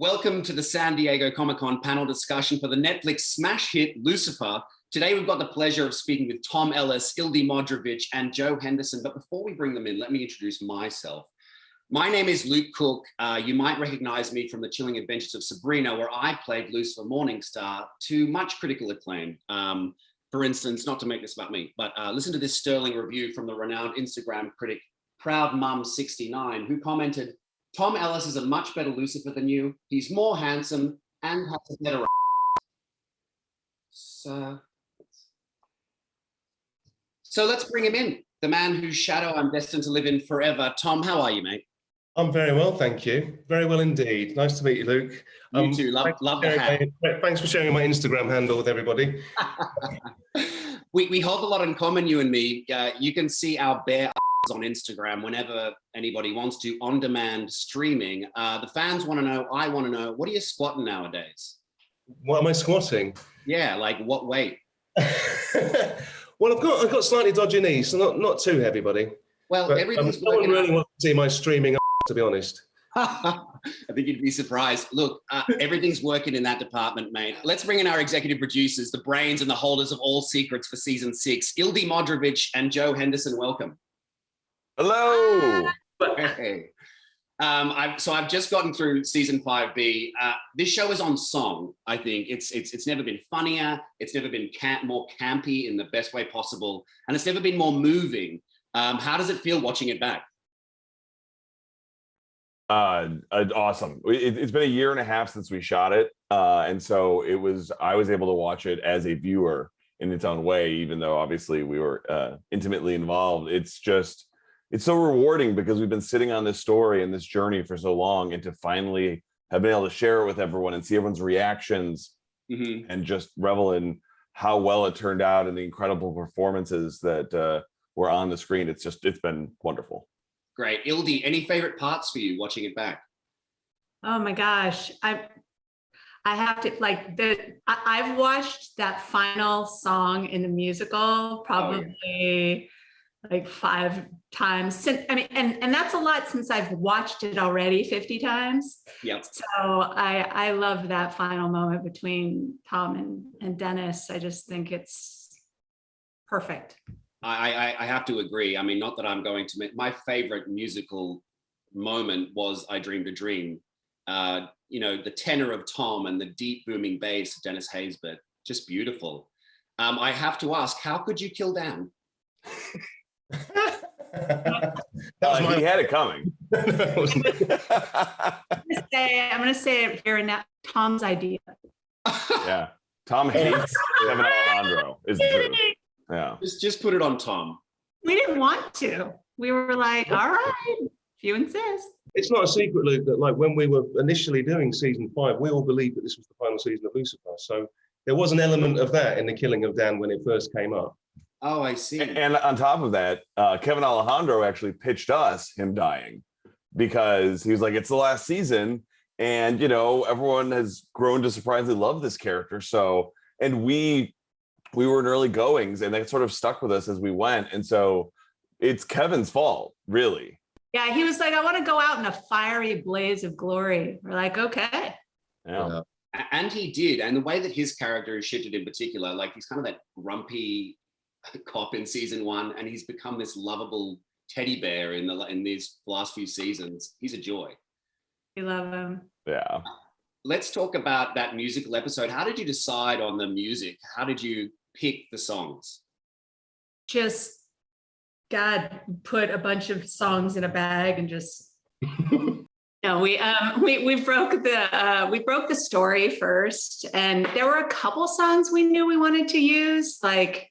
Welcome to the San Diego Comic-Con panel discussion for the Netflix smash hit Lucifer. Today we've got the pleasure of speaking with Tom Ellis, Ildy Modrovich, and Joe Henderson. But before we bring them in, let me introduce myself. My name is Luke Cook. You might recognize me from The Chilling Adventures of Sabrina, where I played Lucifer Morningstar to much critical acclaim. For instance, not to make this about me, but listen to this sterling review from the renowned Instagram critic Proud Mum69, who commented, "Tom Ellis is a much better Lucifer than you. He's more handsome and has a better." So let's bring him in. The man whose shadow I'm destined to live in forever. Tom, how are you, mate? I'm very well, thank you. Very well indeed. Nice to meet you, Luke. You too. Love the hat. Thanks for sharing my Instagram handle with everybody. We hold a lot in common, you and me. You can see our bare on Instagram whenever anybody wants to, on-demand streaming. The fans want to know, I want to know, what are you squatting nowadays? What am I squatting? Yeah, like what weight? Well, I've got slightly dodgy knees, so not too heavy, buddy. Well, but, everything's no one really wants to see my streaming, to be honest. I think you'd be surprised. Look, everything's working in that department, mate. Let's bring in our executive producers, the brains and the holders of all secrets for season 6, Ildy Modrovich and Joe Henderson. Welcome. Hello. Hey. So I've just gotten through season 5B. This show is on song. I think it's never been funnier. It's never been more campy in the best way possible, and it's never been more moving. How does it feel watching it back? Awesome. It's been a year and a half since we shot it, and so I was able to watch it as a viewer in its own way, even though obviously we were intimately involved. It's so rewarding because we've been sitting on this story and this journey for so long, and to finally have been able to share it with everyone and see everyone's reactions and just revel in how well it turned out and the incredible performances that were on the screen. It's been wonderful. Great. Ildy, any favorite parts for you watching it back? Oh my gosh. I have to I've watched that final song in the musical probably like 5 times since, and that's a lot since I've watched it already 50 times. Yep. So I love that final moment between Tom and Dennis. I just think it's perfect. I have to agree. I mean, not that I'm going to make my favorite musical moment was I Dreamed a Dream. You know, the tenor of Tom and the deep booming bass of Dennis Haysbert, just beautiful. I have to ask, how could you kill Dan? He had it coming. I'm gonna say it here and now. Tom's idea. Yeah, Tom hates Kevin Alejandro. Is the truth. Yeah. Just put it on Tom. We didn't want to. We were like, all right, if you insist. It's not a secret, Luke, that like when we were initially doing season 5, we all believed that this was the final season of Lucifer. So there was an element of that in the killing of Dan when it first came up. Oh, I see. And on top of that, Kevin Alejandro actually pitched us him dying because he was like, it's the last season. And, you know, everyone has grown to surprisingly love this character. So, and we were in early goings, and that sort of stuck with us as we went. And so it's Kevin's fault, really. Yeah, he was like, I want to go out in a fiery blaze of glory. We're like, okay. Yeah. And he did. And the way that his character is shifted in particular, like he's kind of that grumpy cop in season 1, and he's become this lovable teddy bear in these last few seasons. He's a joy. We love him. Yeah. Let's talk about that musical episode. How did you decide on the music? How did you pick the songs? Just God put a bunch of songs in a bag and just no, we broke the story first, and there were a couple songs we knew we wanted to use. Like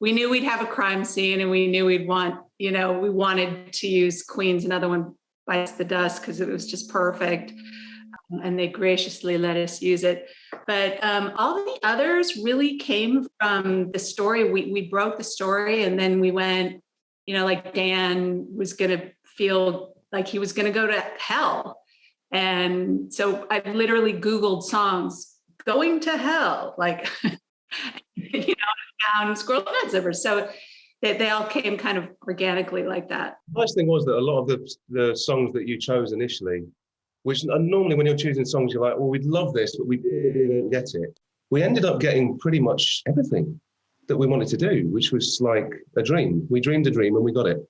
we knew we'd have a crime scene, and we knew we wanted to use Queen's Another One Bites the Dust because it was just perfect. And they graciously let us use it. But all the others really came from the story. We broke the story, and then we went, like Dan was going to feel like he was going to go to hell. And so I literally Googled songs going to hell, like, down Squirrel Nut Zipper. So they all came kind of organically like that. The nice thing was that a lot of the songs that you chose initially which normally when you're choosing songs, you're like, well, we'd love this, but we didn't get it. We ended up getting pretty much everything that we wanted to do, which was like a dream. We dreamed a dream and we got it.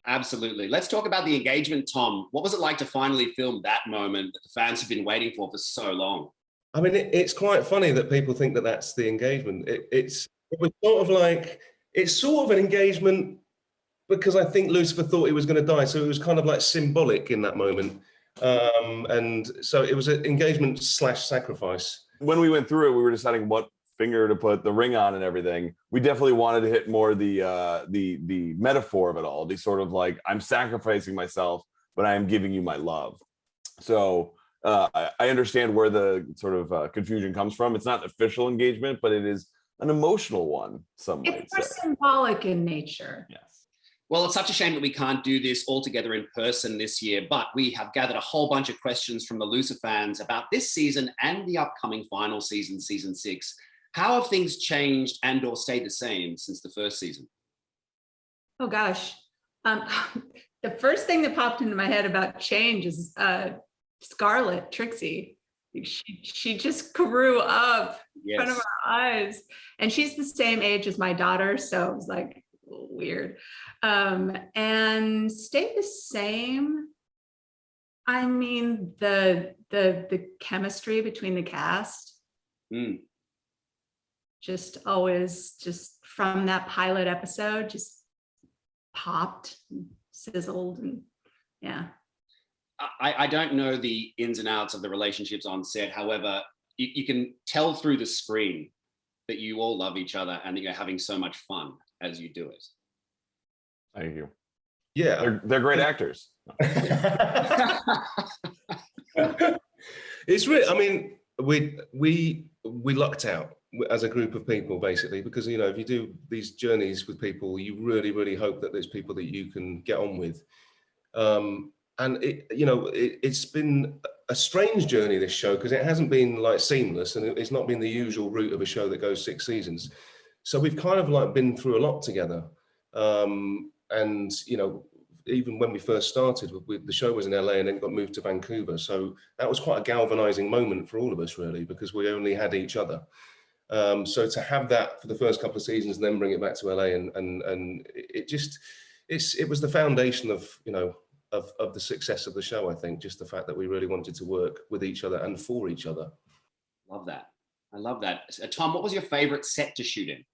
Absolutely. Let's talk about the engagement, Tom. What was it like to finally film that moment that the fans have been waiting for so long? I mean, it's quite funny that people think that that's the engagement. It was sort of like, it's sort of an engagement because I think Lucifer thought he was going to die. So it was kind of like symbolic in that moment. And so it was an engagement / sacrifice. When we went through it, we were deciding what finger to put the ring on and everything. We definitely wanted to hit more the metaphor of it all. The sort of like, I'm sacrificing myself, but I am giving you my love. So I understand where the sort of confusion comes from. It's not an official engagement, but it is an emotional one, some might It's more say. symbolic in nature. Yes. Well, it's such a shame that we can't do this all together in person this year, but we have gathered a whole bunch of questions from the Lucifer fans about this season and the upcoming final season, season 6. How have things changed and or stayed the same since the first season? Oh gosh. The first thing that popped into my head about change is Scarlet, Trixie. She just grew up in front of our eyes. And she's the same age as my daughter, so it was like weird. And stayed the same. I mean, the chemistry between the cast. Just always, just from that pilot episode, just popped, and sizzled, and yeah. I don't know the ins and outs of the relationships on set. However, you can tell through the screen that you all love each other and that you're having so much fun as you do it. Thank you. Yeah. They're great actors. It's really, I mean, we lucked out as a group of people, basically, because, you know, if you do these journeys with people, you really, really hope that there's people that you can get on with. And it's been a strange journey, this show, because it hasn't been like seamless, and it's not been the usual route of a show that goes 6 seasons. So we've kind of like been through a lot together. And, you know, even when we first started, the show was in LA and then got moved to Vancouver. So that was quite a galvanizing moment for all of us, really, because we only had each other. So to have that for the first couple of seasons and then bring it back to LA and it was the foundation of, you know, of the success of the show, I think, just the fact that we really wanted to work with each other and for each other. Love that. I love that. Tom, what was your favorite set to shoot in?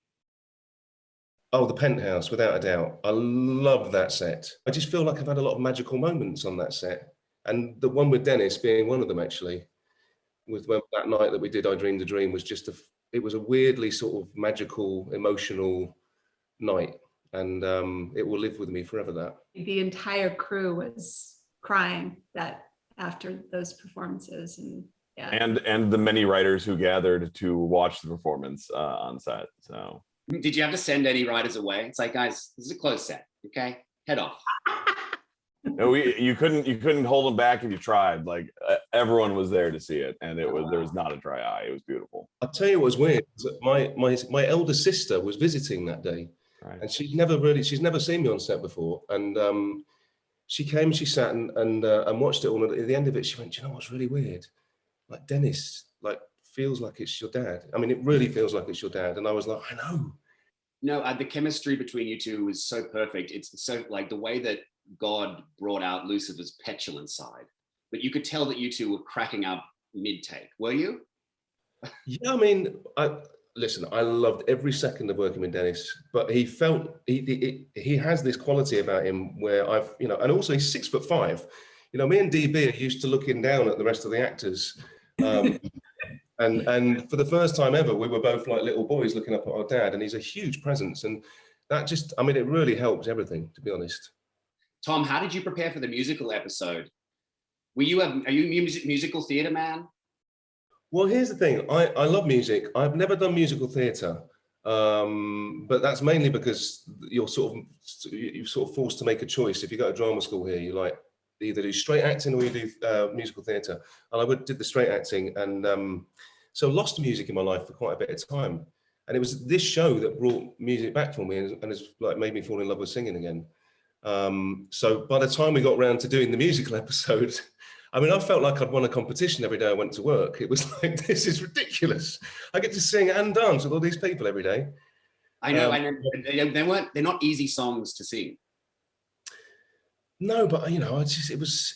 Oh, the penthouse, without a doubt. I love that set. I just feel like I've had a lot of magical moments on that set. And the one with Dennis being one of them, actually, with that night that we did I Dreamed a Dream was just it was a weirdly sort of magical, emotional night. And it will live with me forever, that. The entire crew was crying after those performances, and yeah. And the many writers who gathered to watch the performance on set. So did you have to send any writers away? It's like, guys, this is a closed set, okay? Head off. No, you couldn't hold them back if you tried. Like everyone was there to see it, and there was not a dry eye. It was beautiful. I'll tell you what was weird. My elder sister was visiting that day. Right. And she's never seen me on set before. And she came, she sat and watched it all. And at the end of it, she went, "Do you know what's really weird? Like Dennis, like feels like it's your dad. I mean, it really feels like it's your dad." And I was like, "I know." No, the chemistry between you two was so perfect. It's so like the way that God brought out Lucifer's petulant side, but you could tell that you two were cracking up mid-take. Were you? Yeah, I mean, listen, I loved every second of working with Dennis, but he has this quality about him where and also he's 6'5". You know, me and DB are used to looking down at the rest of the actors. And for the first time ever, we were both like little boys looking up at our dad, and he's a huge presence. And that just, I mean, it really helped everything, to be honest. Tom, how did you prepare for the musical episode? Are you a musical theater man? Well, here's the thing. I love music. I've never done musical theatre, but that's mainly because you're sort of forced to make a choice. If you go to drama school here, you like either do straight acting or you do musical theatre. And I did the straight acting, and so lost music in my life for quite a bit of time. And it was this show that brought music back for me and has like made me fall in love with singing again. So by the time we got around to doing the musical episode, I mean, I felt like I'd won a competition every day I went to work. It was like, this is ridiculous. I get to sing and dance with all these people every day. I know, and they're not easy songs to sing. No, but you know, it was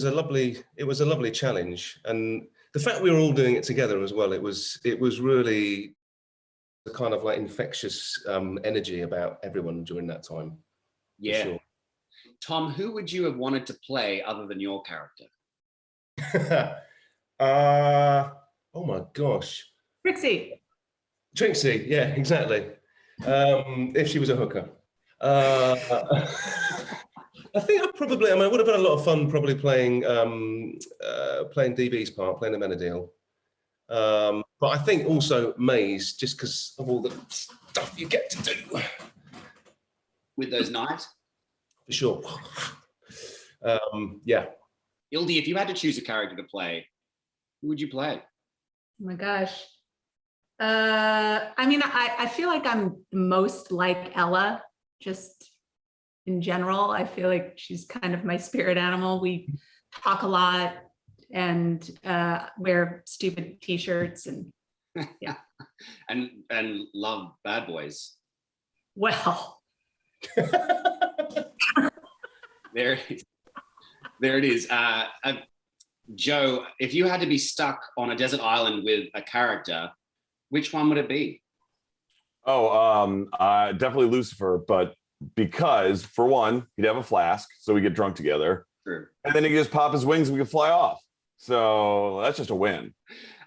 a lovely challenge, and the fact we were all doing it together as well. It was really a kind of like infectious energy about everyone during that time. Yeah. Sure. Tom, who would you have wanted to play other than your character? Oh my gosh. Trixie, Yeah, exactly. If she was a hooker. I think I mean, it would have been a lot of fun probably playing DB's part, playing the Menadil. But I think also Maze, just because of all the stuff you get to do. With those knives? For sure. Yeah. Ildy, if you had to choose a character to play, who would you play? oh my gosh. I mean, I feel like I'm most like Ella, just in general. I feel like she's kind of my spirit animal. We talk a lot and wear stupid t-shirts and yeah. and love bad boys. Well, There it is. Joe, if you had to be stuck on a desert island with a character, which one would it be? Definitely Lucifer, but because for one, he'd have a flask, so we get drunk together. True. And then he could just pop his wings and we could fly off. So that's just a win.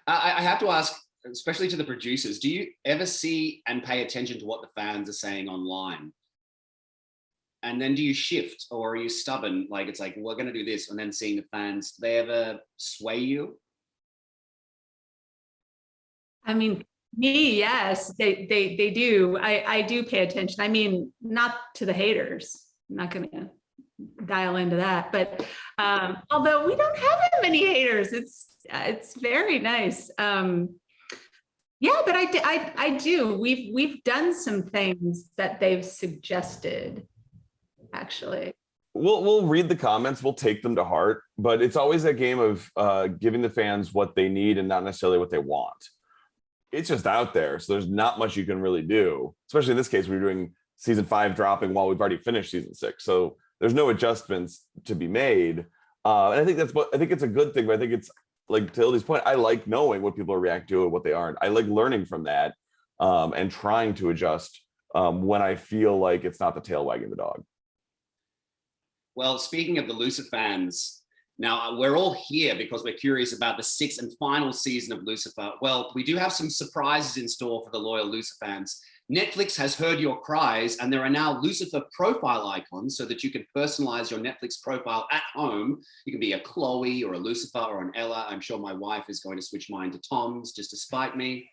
I have to ask, especially to the producers, do you ever see and pay attention to what the fans are saying online? And then do you shift, or are you stubborn? Like, it's like, we're going to do this. And then seeing the fans, do they ever sway you? I mean, me, yes, they do. I do pay attention. I mean, not to the haters. I'm not going to dial into that, but although we don't have that many haters, it's very nice. Yeah, but I do. We've done some things that they've suggested. Actually, we'll read the comments, we'll take them to heart, but it's always a game of giving the fans what they need and not necessarily what they want. It's just out there, so there's not much you can really do, especially in this case. We're doing season 5 dropping while we've already finished season 6, so there's no adjustments to be made. And I think it's a good thing, but I think it's like, to Ildy's point, I like knowing what people react to and what they aren't. I like learning from that and trying to adjust when I feel like it's not the tail wagging the dog. Well, speaking of the Lucifer fans, now we're all here because we're curious about the 6th and final season of Lucifer. Well, we do have some surprises in store for the loyal Lucifer fans. Netflix has heard your cries, and there are now Lucifer profile icons so that you can personalize your Netflix profile at home. You can be a Chloe or a Lucifer or an Ella. I'm sure my wife is going to switch mine to Tom's just to spite me.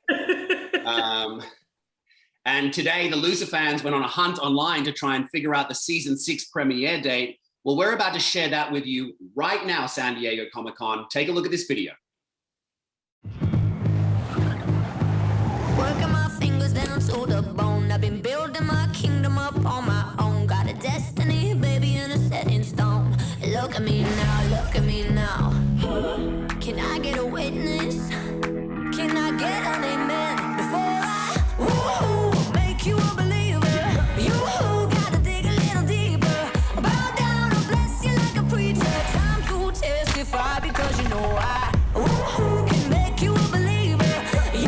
And today, the Lucifer fans went on a hunt online to try and figure out the season 6 premiere date. Well, we're about to share that with you right now, San Diego Comic-Con. Take a look at this video. Working my fingers down to the bone. I've been building my kingdom up on my own. Got a destiny, baby, in a set in stone. Look at me now. Can I get a witness? Can I get an amen? Before I make you a believer, you gotta dig a little deeper. Bow down and bless you like a preacher. Time to testify because you know I can make you a believer. You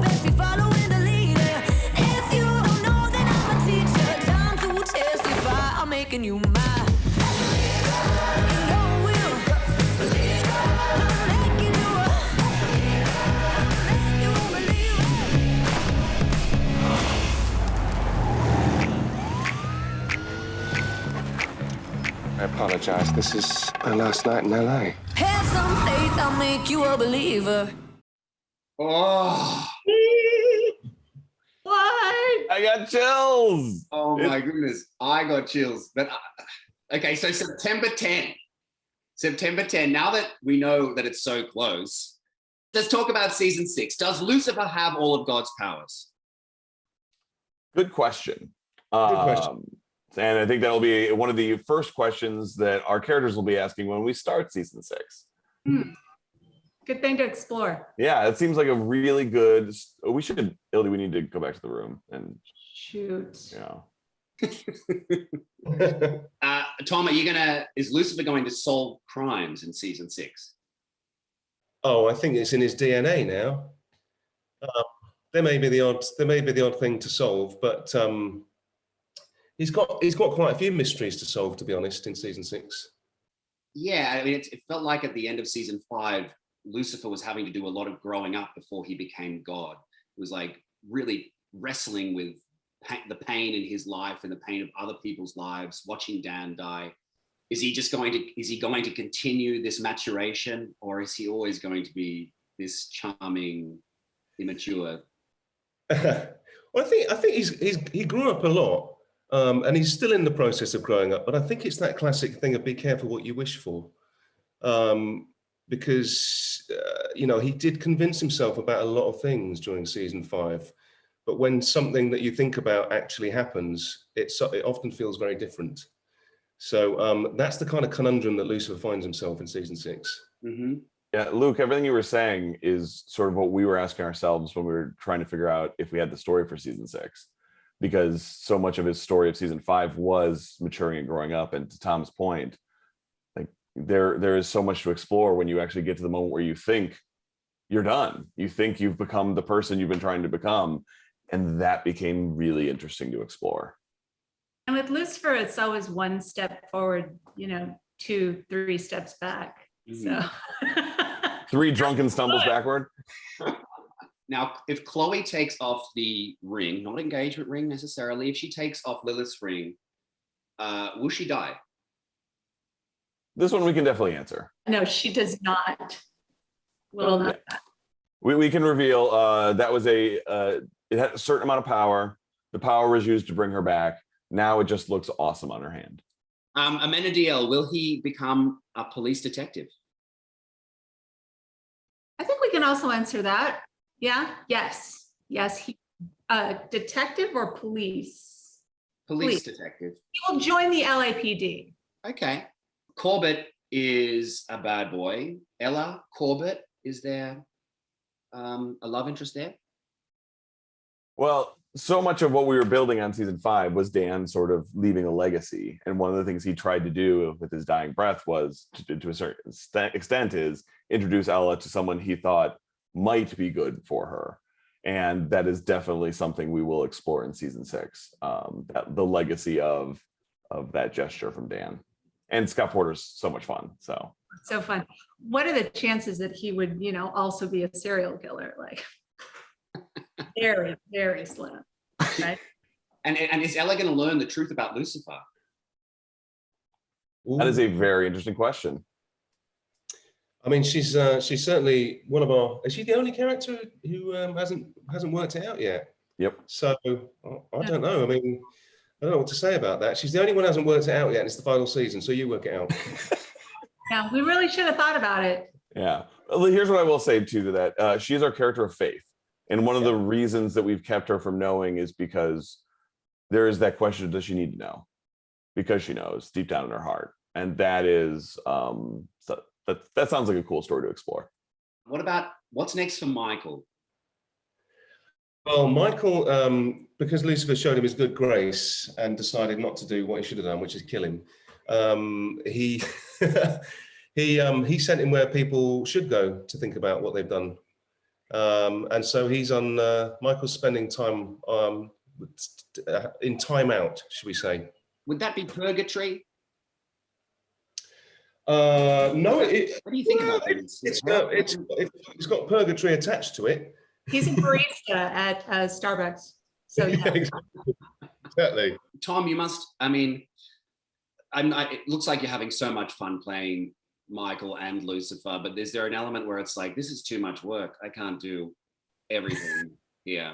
best be following the leader. If you don't know, then I'm a teacher. Time to testify, I'm making you mine. I apologize. This is my last night in LA. Have some faith, I'll make you a believer. Oh, what? I got chills. oh my goodness. I got chills. But okay, so September 10. Now that we know that it's so close, let's talk about season 6. Does Lucifer have all of God's powers? Good question. Good question. And I think that'll be one of the first questions that our characters will be asking when we start season 6. Good thing to explore. Yeah, it seems like a really good. We need to go back to the room and shoot. Tom, is Lucifer going to solve crimes in season 6? Oh, I think it's in his DNA now. There may be the odd thing to solve, but he's got quite a few mysteries to solve, to be honest, in season 6. Yeah, I mean, it felt like at the end of season 5, Lucifer was having to do a lot of growing up before he became God. It was like really wrestling with the pain in his life and the pain of other people's lives, watching Dan die. Is he going to continue this maturation, or is he always going to be this charming, immature? Well, I think he grew up a lot, and he's still in the process of growing up. But I think it's that classic thing of be careful what you wish for, because he did convince himself about a lot of things during season 5. But when something that you think about actually happens, it often feels very different. So that's the kind of conundrum that Lucifer finds himself in season 6. Mm-hmm. Yeah, Luke, everything you were saying is sort of what we were asking ourselves when we were trying to figure out if we had the story for season 6, because so much of his story of season 5 was maturing and growing up. And to Tom's point, like there is so much to explore when you actually get to the moment where you think you're done. You think you've become the person you've been trying to become. And that became really interesting to explore. And with Lucifer, it's always one step forward, 2, 3 steps back. So 3 drunken stumbles backward. Now, if Chloe takes off the ring, not engagement ring necessarily, if she takes off Lilith's ring, will she die? This one we can definitely answer. No, she does not. Will not. We can reveal that was it had a certain amount of power. The power was used to bring her back. Now it just looks awesome on her hand. Amenadiel, will he become a police detective? I think we can also answer that. Yeah. Yes. He detective or police? Police detective. He will join the LAPD. Okay. Corbett is a bad boy. Ella, Corbett, is there a love interest there? Well, so much of what we were building on season 5 was Dan sort of leaving a legacy. And one of the things he tried to do with his dying breath was, to a certain extent, is introduce Ella to someone he thought might be good for her. And that is definitely something we will explore in season 6, the legacy of that gesture from Dan. And Scott Porter's so much fun. So fun. What are the chances that he would, also be a serial killer? Like, very, very slim. Right? And is Ella going to learn the truth about Lucifer? That is a very interesting question. I mean, she's certainly one of our. Is she the only character who hasn't worked it out yet? Yep. So I don't know. I mean, I don't know what to say about that. She's the only one who hasn't worked it out yet, and it's the final season. So you work it out. Yeah, we really should have thought about it. Yeah. Well, here's what I will say too to that. She's our character of faith. And one of the reasons that we've kept her from knowing is because there is that question, does she need to know? Because she knows deep down in her heart. And that is, that sounds like a cool story to explore. What's next for Michael? Well, Michael, because Lucifer showed him his good grace and decided not to do what he should have done, which is kill him, he sent him where people should go to think about what they've done. And so Michael's spending time in time out, should we say. Would that be purgatory? No. What do you think about that? It's got purgatory attached to it. He's a barista at Starbucks. So yeah. Exactly. Tom, you must, it looks like you're having so much fun playing Michael and Lucifer, but is there an element where it's like, this is too much work, I can't do everything here?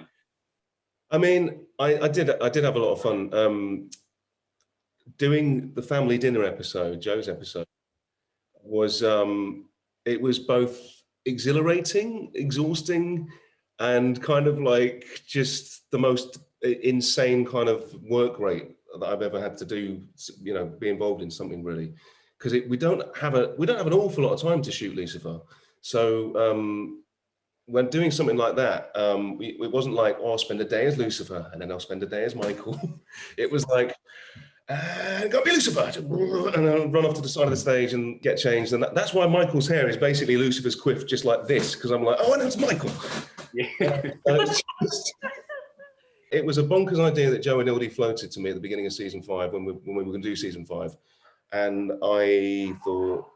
I mean, I did have a lot of fun doing the family dinner episode. Joe's episode was it was both exhilarating, exhausting, and kind of like just the most insane kind of work rate that I've ever had to do, you know, be involved in something really, because we don't have an awful lot of time to shoot Lucifer. So when doing something like that, it wasn't like, oh, I'll spend a day as Lucifer and then I'll spend a day as Michael. It was like, gotta be Lucifer, and then run off to the side of the stage and get changed. And that's why Michael's hair is basically Lucifer's quiff, just like this, because I'm like, oh, and it's Michael. Yeah. It was a bonkers idea that Joe and Ildy floated to me at the beginning of season 5 when we were going to do season 5, and I thought,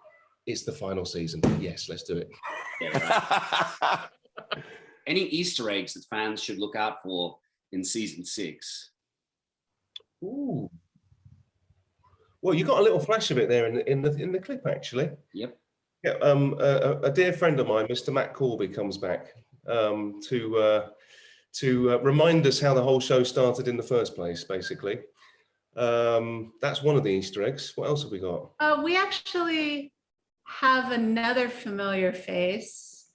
it's the final season. Yes, let's do it. Yeah, right. Any Easter eggs that fans should look out for in season 6? Ooh. Well, you got a little flash of it there in the clip, actually. Yep. Yeah. A dear friend of mine, Mr. Matt Corby, comes back to remind us how the whole show started in the first place, basically. That's one of the Easter eggs. What else have we got? We actually have another familiar face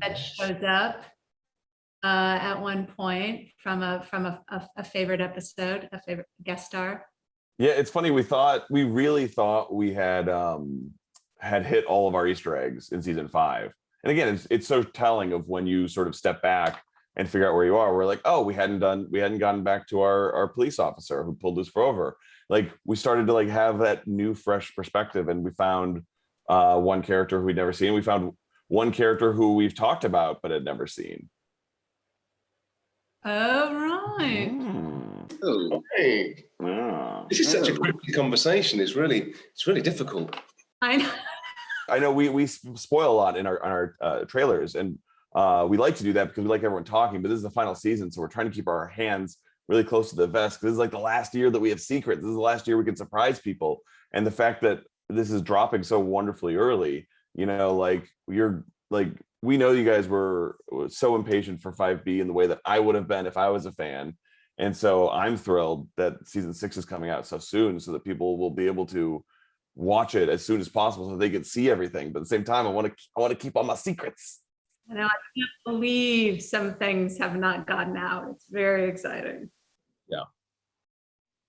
that shows up at one point from a favorite episode, a favorite guest star. Yeah, it's funny. We really thought we had hit all of our Easter eggs in season 5. And again, it's so telling of when you sort of step back and figure out where you are. We're like, oh, we hadn't gotten back to our police officer who pulled Lucifer over. Like, we started to like have that new, fresh perspective, and we found one character who we'd never seen. We found one character who we've talked about but had never seen. Oh, right. Oh. Hey. This is such a cryptic conversation. It's really difficult. I know we spoil a lot in our trailers, and we like to do that because we like everyone talking, but this is the final season, so we're trying to keep our hands really close to the vest, because this is like the last year that we have secrets. This is the last year we can surprise people, and the fact that this is dropping so wonderfully early, you know, like we know you guys were so impatient for 5B in the way that I would have been if I was a fan. And so I'm thrilled that season 6 is coming out so soon, so that people will be able to watch it as soon as possible so they can see everything. But at the same time, I want to keep all my secrets. I know, I can't believe some things have not gotten out. It's very exciting. Yeah.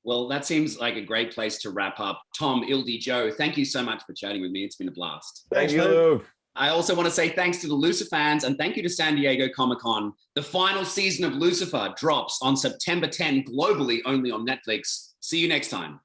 Well, that seems like a great place to wrap up. Tom, Ildy, Joe, thank you so much for chatting with me. It's been a blast. Thank you, Luke. I also want to say thanks to the Lucifer fans, and thank you to San Diego Comic-Con. The final season of Lucifer drops on September 10 globally, only on Netflix. See you next time.